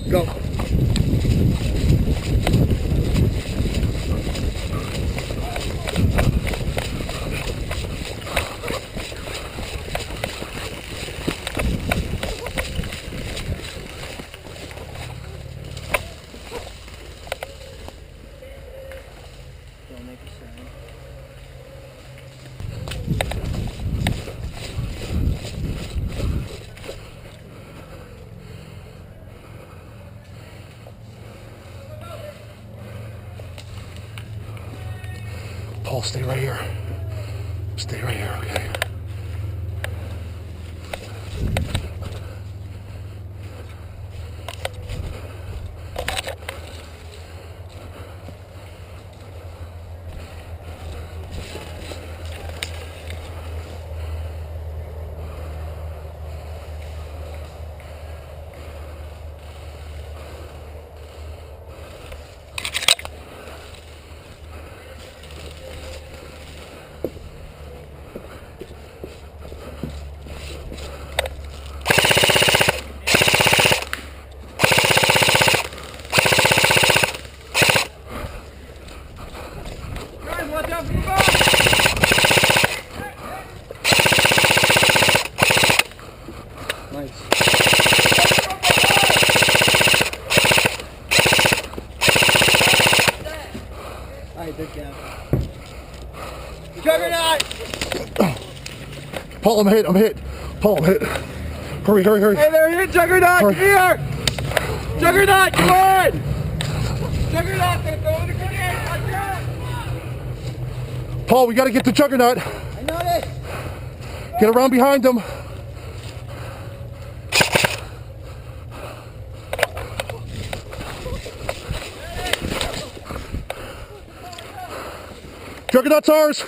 Go. Don't make a sound. Paul, stay right here. Stay right here, okay? Nice. Alright, good job. Juggernaut! Paul, I'm hit. Paul, I'm hit. Hurry, hurry, hurry. Hey there, you Juggernaut! Come here! Juggernaut, come on! Juggernaut, they're throwing the grenade! Watch out! Paul, we gotta get the Juggernaut. I know this! Get around behind him. Juggernaut's ours.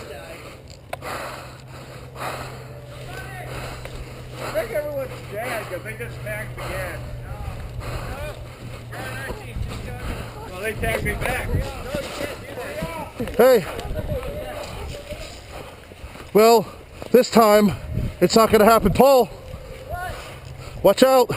I think everyone's dead because they just tagged me again. Well, they tagged me back. Hey. Well, this time it's not gonna happen. Paul, watch out.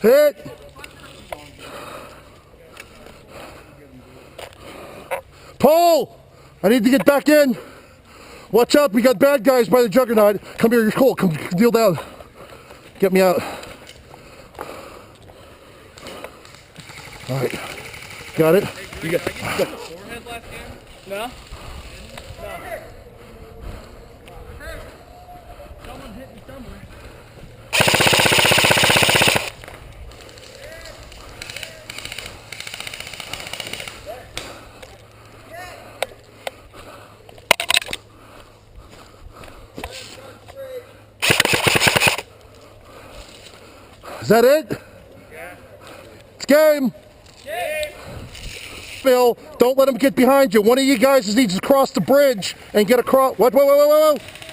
Hit! Paul! I need to get back in. Watch out, we got bad guys by the Juggernaut. Come here, you're cool. Come kneel down. Get me out. Alright. Got it? You got forehead last game? No? Someone's hitting somewhere. Is that it? Yeah. It's game. Phil, don't let him get behind you. One of you guys needs to cross the bridge and get across. What? Whoa, whoa, whoa, whoa, whoa.